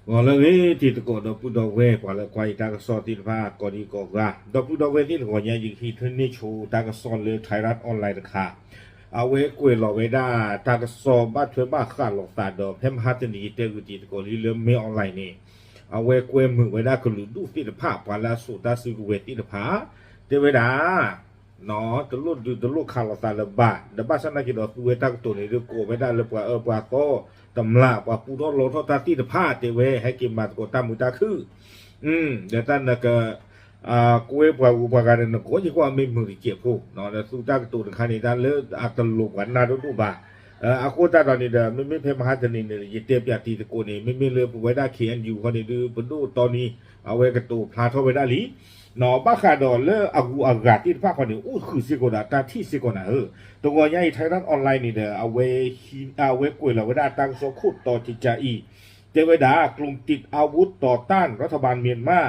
ว่าแล้วที่ตะโกดปุดอกเวกว่าแล้วควายตากสอติฟ้ากอดีกอกาดอกปุดอกเวที่หัวใหญ่ยิงที่ทนี่ชูตากสอนเลยไทยรัฐออนไลน์ราคาเอาเวกวยหลอกเวด้าตากสอบ้านเถื่อบ้าขาดหลอกตาดอกเพิ่มฮัตนีเตกุติตะโกลีเริ่มไม่ออนไลน์นี่เอาเวกวยมือเวด้าก็ลุดูที่ภาพว่าแล้วสุดตาซื้อเวที่ภาเตเวด้าเนาะตะลุดูตะลุขาดหลอกตาละบ้าละบ้าฉันน่าจะดอกเวตากตัวนี้เรื่องโกไม่ได้เลยปว่าปว่าโตตำลาว่าปูทอดโลทอดตาที่ผ้าเตเวให้กินมาตกตามมือตาคือเดี๋ยวท่านนะก็กูเอปว่าอุปการณ์นะกูจะว่าไม่มือเกี่ยวกูเนาะแล้วสุดท้ายตัวคันนี้ท่านเลือกอัตลุกวันนาดูบ้าอากูตาตอนนี้เด้อไม่เพิ่มมหาจันนี่เนี่ยยิ่งเทียบยาตีตะโกนี่ไม่เลือกไว้ได้เขียนอยู่คนนี้ดูปดูตอนนี้เอาไว้กับตัวพลาทเอาไว้ได้หรือเนาะบ้าขาดอนเลือกอากูอากาศที่ภาคคนนี้อู้คือสิโกนาตาที่สิโกนาตัวใหญ่ไทยรัฐออนไลน์นี่เด้อเอาไว้กวยเราไว้ได้ตั้งโซคุดต่อจิจาอีเจเวดากลุ่มติดอาวุธต่อต้านรัฐบาลเมียนมา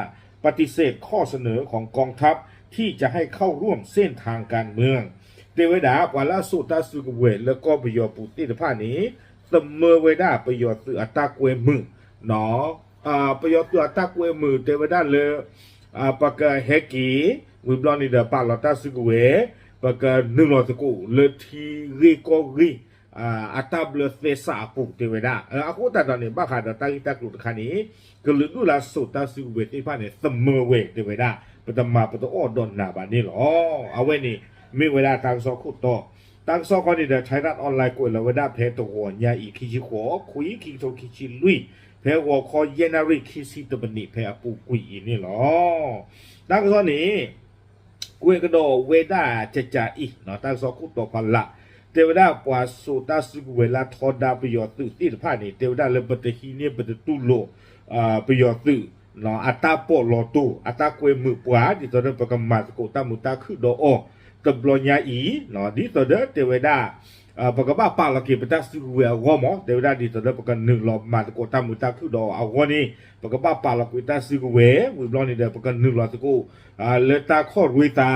ปฏิเสธข้อเสนอของกองทัพที่จะให้เข้าร่วมเส้นทางการเมืองเจเวดาวาลาสุตาสุกเวแล้วก็ประโยชน์ปุติภานี้เสมอไว้ได้ประโยชน์สื่ออัตตากวยมือเนาะประโยชน์สื่ออัตตากวยมือเจเวดาเลยปากเฮกีวิบลอนี่เดปาลตาสุกเวปากนึ่งร้อยสกุเลทีรีโกรีอัตบลเฟสาปุเทวดาaku tak tahu ni bakal datang kita keluar ni kelulu lah suta suwe ti pa ni semua we tiveda pertama betul oh don na ba ni lo awe ni mi weda tang so khu to tang so ko ni da thai rat online ko la weda phe to ho nya i khi chi kho khui khi to khi chi lui phe ho kho yenari khi si to bani phe apu kui ni lo tang so ni kwe ka do weda cha cha i no tang so khu to pa laเทวดาปวาสุตาสุกเวลาทอดาประโยชน์ตื่นที่ผ่านนี่เทวดาเลยบัตรฮีเนี่ยบัตรตุโลประโยชน์ตื่นเนาะอัตตาโปโลตุอัตตาควยมือปวาที่ตอนนั้นประกำมาสกุตามุตาคือโดโอตบลญาอีเนาะที่ตอนนั้นเทวดาประกำมาปาลกิปตาสุกเวลก็มอเทวดาที่ตอนนั้นประกำหนึ่งหลอมาสกุตามุตาคือโดเอาวันนี้ประกำมาปาลกิปตาสุกเววิบลอนี่เดประกำหนึ่งหลอสกุเลตาข้อรุยตา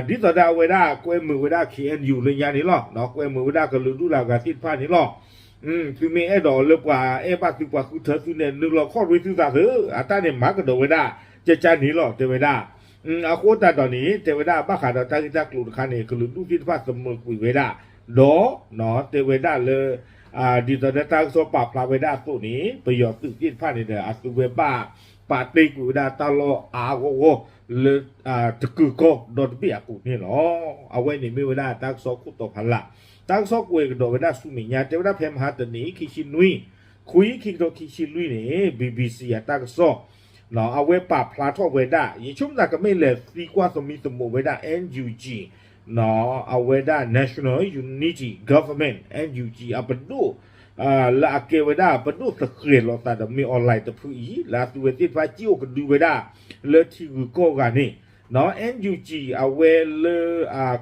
ดิตอดาเวดากวยมือเวดาเขียนอยู่เลยยานี่หรอเนาะกวยมือเวดาก็รู้ดูลากาติดผ้านี่หรอคือมีไอ้ดอกเลือกว่าไอ้บ้าคือว่าคือเธอคือเนี่ยนึกเราข้อรู้ที่ตาเธออาตาเนี่ยหมากระโดดเวดาจะจานนี่หรอเทวดาอาโคตาตอนนี้เทวดาบ้าขาดตาที่ตากลุ่มคันนี่คือรู้ดูที่ผ้าสมุนกุยเวดาดอเนาะเทวดาเลยดิตอดาตาโซปาพลาเวดาตัวนี้ประโยชน์ตื่นที่ผ้านี่เด้ออาสุเวบ้าปาติกุยเวดาตาโลอาโกเลยตะกือก็โดนเปียกูนี่หรอเอาไว้ในไม่เวลาตั้งซอกคุตโตพันละตั้งซอกเวกโดนเวลาสุมิญญาเจ้าได้เพมหาตัวนี้คิชินุยคุยคิดโดคิชินุยนี่BBC ตั้งซอกเนาะเอาไว้ปราบพลาทอเวดายิ่งชุ่มหนักก็ไม่เลยดีกว่าสมิสมุเวดา NUG เนาะเอาเวดา National Unity Government NUG เอาไปดูละเกเวดาปนุสเกลอตาดมีออนไลน์ตะพื้นละตัวที่ฟ้าจิ้วกันดูเวดาเลที่กูโกกันนี่เนาะ NUG เอาเวล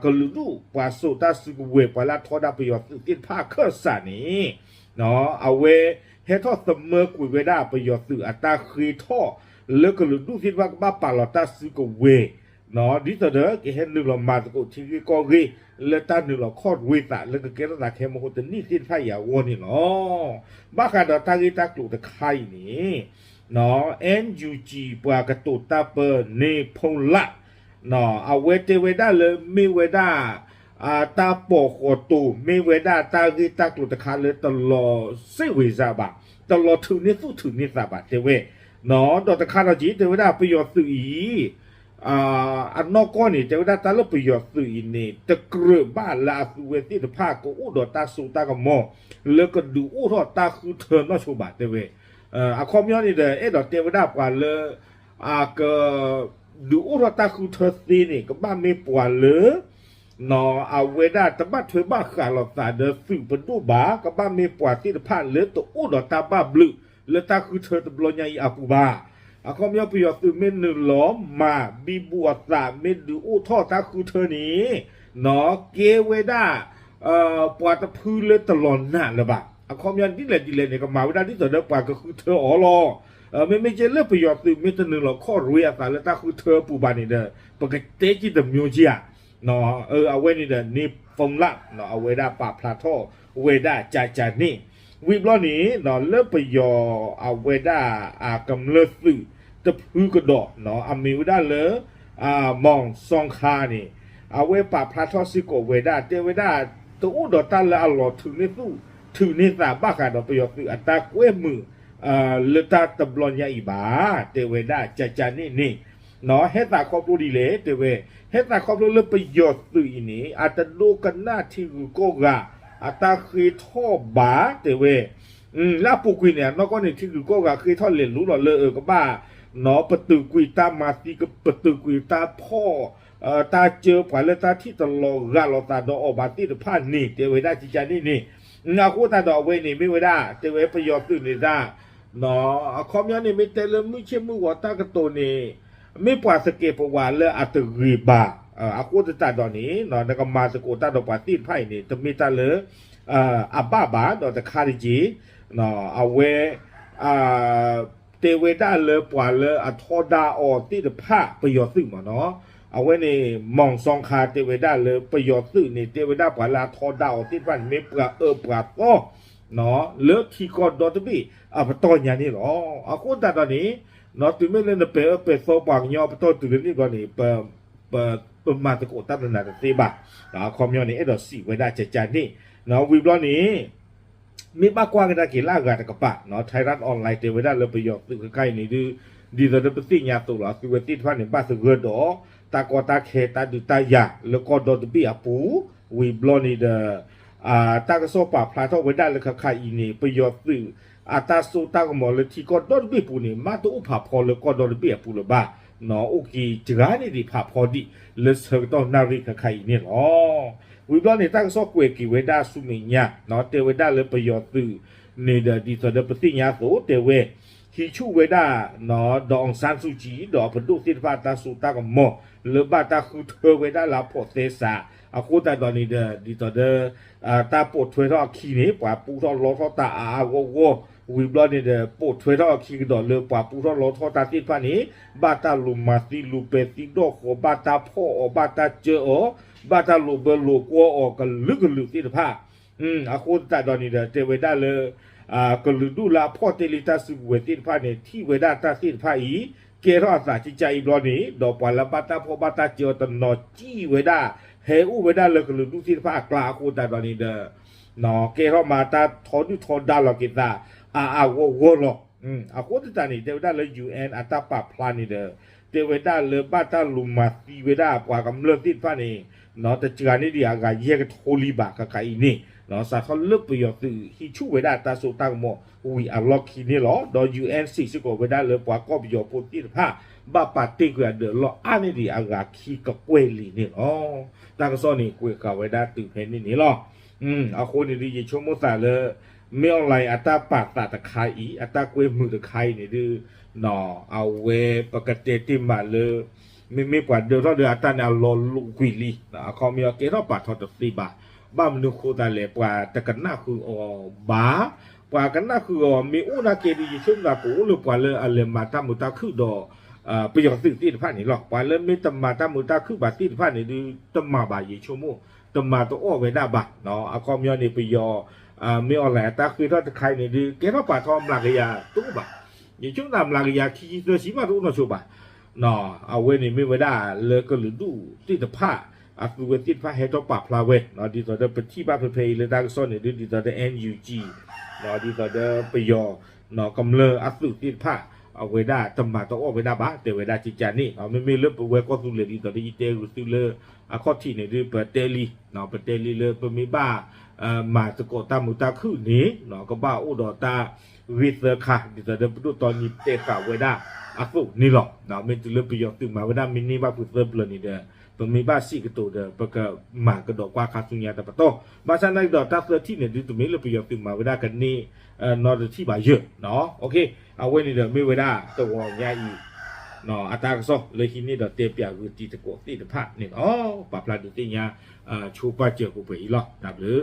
กลูดูปาสุตาสุกเวปลาทอดาประโยชน์ที่ภาคเคอร์สันนี่เนาะเอาเวเฮทอสเมอร์กุยเวดาประโยชน์สื่ออัตราคีทอเลกลูดูที่ว่าบ้าปาลอตาสุกเวเนาะดิตอเดอร์queเห็นหนึ่งเรามาตะกุที่ก็รีเลต้าหนึ่งเราคอดวิตาแล้วก็เกิดอะไรแค่โมโหตัวนี้ที่ไทยอย่าวนนี่เนาะบ้าการดอตากิตากลุ่มตะไคร่นี่เนาะ NUG ปวากระตุตาเปอร์เนพงละเนาะเอาเวเตเวดาเลยมีเวดาตาปอกหัวตูมีเวดาตากิตากลุ่มตะไคร่เลยตลอดเซวิซาบะตลอดถึงนี่สู้ถึงนี่ซาบะเทเวเนาะดอตะไคร่เราจีเทเวดาประโยชน์สื่ออันนอกก้อนนี่จะได้ตาลประโยชน์สื่อนี่ตะเกลือบ้านลาสุเวที่ตะภาคก็อู้ดอตาสูตากมอแล้วก็ดูอู้ทอตาคือเธอน่าชูบาเตเวคอมยอนนี่เด้ดอเทวดากว่าเลยก็ดูอู้ทอตาคือเธอซีนี่ก็บ้านไม่ปวดเลยนอเอาเวดาตะบ้าเธอบ้าขาหลอดตาเด้อสื่อเป็นดูบ้าก็บ้านไม่ปวดที่ตะภาคเลยตัวอู้ดอตาบ้าบลือแล้วตาคือเธอตะบลอยใหญ่อาปูบาเขามีประโยชน์ตื่นเมนหนึ่งล้อมมาบีบัวสาเมนดูอู้ท่อตาคือเธอนี้เนาะเกเวด้าปวดตะพื้นเลยตลอดหน้าเลยบ้างเขามีอันที่เล่นที่เล่นเนี่ยก็มาเวลาที่ต่อเดินปวดก็คือเธออ๋อรอไม่ใช่เรื่องประโยชน์ตื่นเมนหนึ่งหรอกข้อรู้อย่างแต่แล้วตาคือเธอปูบานนี่เด้อปกติเตจิตมิวเจียเนาะเอาไว้นี่เด้อนี่ฟงละเนาะเอาเวด้าปาพลาโตเวด้าจ่านี่ วิบล้อนี้เนาะเลิกไปยอเอาเวด้าอากำเลิศสื่อตะพื้กระดอกเนาะอามิวด้าเลยมองซองคานี่เอาเวปะพระทอสิโกเวด้าเตเวด้าตัวดอตันแล้วเอาหลอถึงในสู้ถึงในสาบ้าขาดอกไปยอสื่ออัตตาเวมือเลตาตบลอนยาอีบาเตเวด้าจะนี่เนาะเฮตาครอบรู้ดีเลยเตเวเฮตาครอบรู้เลิกไปยอสื่ออีนี้อาจจะดูกันหน้าที่โกกาอาตาคือท่อบาเตเวแล้วปูกุยเนี่ยนอกก็เนี่ยที่คือก็คือท่อเรียนรู้หรอเลยก็บ้าเนาะประตูกุยตามาตีก็ประตูกุยตาพ่อตาเจอผ่านเลยตาที่ตลอดกาลตาดอกออกมาที่ผ่านนี่เตเวได้จิจานี่นาคูตาดอกเวนี่ไม่ได้เตเวประโยชน์ตื่นนี่ได้เนาะคอมยันนี่ไม่เตลไม่เชื่อมือว่าตากระโตนี่ไม่ปวดสเก็ตปวดเลยอัตรีบาอาคูตาดอกนี้เนาะแล้วก็มาสกุตาดอกปาตีไพ่นี่จะมีตาเลยอับบาบาดอกตะคาริจีเนาะเอาเวเตเวด้าเลยปว่าเลยอัทอดาออที่จะผ้าประโยชน์ซึ่งมาเนาะเอาไว้ในมองซองคาเตเวด้าเลยประโยชน์ซึ่งในเตเวด้าปว่าลาทอดาออที่บ้านไม่ปลาปลาก็เนาะเลือกที่กอดดอตบีปตอนอย่างนี้หรอเอาคนแต่ตอนนี้เนาะถึงไม่เล่นเปโซบางยอปตอนตื่นนี่ก่อนนี่เปิดมาตะโกนตั้งนานตีบะเนาะคอมยอนี่ดอสี่ไว้ได้ใจนี่เนาะวิบล้อนี้มีมากกว่ากันกี่ล่ากาตะกปะเนาะไทยรัฐออนไลน์เตเวด้าเลยประโยชน์ตึกใกล้นี่ดีตอนนี้เป็นสิ่งยาตัวหรอคือเวทีท่านเนี่ยบ้านสะเกิดดอตากอตาเคตาดูตายาแล้วก็ดอตบีอาปูวิบล้อนี่ตากระโซปะพลาทเวด้าเลยค่ะอีนี่ประโยชน์ตึกตาสูตากหมอเลยที่ก็ดอตบีปูนี่มาตัวอุปาพอเลยก็ดอตบีอาปูเลยบ้าเนาะโอเคจรานี่ดิผาพอดีเลยเสกต้องนาริค่ะอีนี่หรอวิบล้อนี่ตั้งซอกเวกิเวด้าสุมิญญาเนาะเตเวด้าเลยประโยชน์ตึกนี่ดีตอนนี้เป็นสิ่งยาตัวเตเวฮิชูเวด้าเนาะดองซานซูจีดอกผดุสิทธาตาสุตากมอหรือบาตาคือเธอเวด้าลาโพเตสาอาคูตาตอนนี้ดีตอนตาปวดถวยท่อขี้นี้ป่าปูท่อล้อท่อตาโกวิบล้อนี่ปวดถวยท่อขี้ดอกเลยป่าปูท่อล้อท่อตาที่ฟ้านี้บาตาลุมาติลูเปติดอกบาตาพ่อบาตาเจอบาตาลูเบลูกัวออกกันลึกสิทธาอาคูตาตอนนี้เตเวด้าเลยก็ลืดูลาพ่อเตลิตาสุเวตินพาเนี่ยที่เวดาตาสินพาอีเกรอสาจิใจอีบลอนี้ดอกปาลบาตาพ่อบาตาเจอตนอจี้เวดาเฮอุเวดาเลยก็ลืดูสินพากลาคูตาตอนนี้เนาะเกรอมาตาทอดุทอดาลอกิตาโวหรอกคูตานี่เทวดาเลยยูเอ็นอัตตาปาพลานี่เทวดาเลยบาตาลุมาตีเวดากว่ากำเลิศสินพานี่เนาะแต่จานี่ดีอากาเยกโทลีบากะไกนี่เนาะสาเขาเลือกประโยชน์คือฮิชูเวดาตาสุตังโมวีอัลล็อกคีนี่หรอดอยูเอ็นซีสิโกเวดาเลยปว่าก็ประโยชน์พูดที่ผ้าบ้าปาติกเดือดล้ออันนี้ดีอากาคีกับเวลีนี่หรอตากระซ้อนนี่กุยกับเวดาตื่นเพนนี่หรอเอาคนนี่ดีชั่วโมงสาเลยไม่ออนไลน์อัตราปากตาตะไคร้อัตราเวมือตะไคร้นี่ดื้อเนาะเอาเวปกติติมาเลยไม่กว่าเดือดร้อนเดือดอัตราเนี่ยรอลุกุยลีนะเขามีเกล้าปาทอดตีบาบ้ามนุษย์โคตรเลยปว่าแต่กันหน้าคือบ้าปว่ากันหน้าคือมีอุณาเกดีช่วงดากูหรือปว่าเลยอะไรมาตามมุตาคือดอประโยชน์สิ่งที่ผ่านนี่หรอกปว่าเลยไม่ตำมาตามมุตาคือบาที่ผ่านนี่ดูตำมาบ่ายชั่วโมงตำมาตัวอ้อไว้ได้บ่าเนาะคอมยอนี่ประโยชน์มีออนไลน์ตาคือถ้าใครเนี่ยดูเกล้าป่าทอมหลักยาตู้บ่าอย่างช่วงนำหลักยาขี้เสือสีมาตู้น่าชัวบ่าเนาะเอาไว้นี่ไม่ไว้ได้เลยก็หรือดูที่จะผ้าคือเวทีพระเฮตปาพลาเวเนาะดีต่อเดเป็นที่บ้านเพย์เลยดังซ้อนเนี่ยดีต่อเดNUGเนาะดีต่อเดไปยอเนาะกำเลอสุที่พระเอาเวด้าตำมาต้องออกเวด้าบ้าแต่เวด้าจิจานี่เอาไม่เลือกเวก็สุเลยดีต่อเดอีเตอร์สุเลอข้อที่เนี่ยดีเปิดเตลีเนาะเปิดเตลีเลยเปิดมีบ้ามาสกตามุตาคือนี้เนาะก็บ้าอุดอตาวิเซอร์ค่ะดีต่อเดดูตอนนี้เตะข่าวเวด้าสุนี่หรอกเนาะไม่จะเลือกไปยอตื่นมาเวด้ามินิบ้าพุทธเปิดนี่เด้อมีบ้าสี่กระตัวเด้อปกติหมากระดอกว่าคาสุญญาแต่ปะโตบ้านฉันได้ดอกตาเสือที่เนี่ยดูตัวนี้เราไปยอมตื่นมาเวลากันนี่นอนที่บ่ายเยอะเนาะโอเคเอาไว้นี่เด้อไม่เวลาตัวใหญ่เนาะอัตราก็ซ้อเลยที่นี่ดอกเตียบยาคือตีตะโกตีตะพัดเนี่ยอ๋อปรับลาดูตีเนี่ยชูป้าเจอกูไปอีหรอกดับหรือ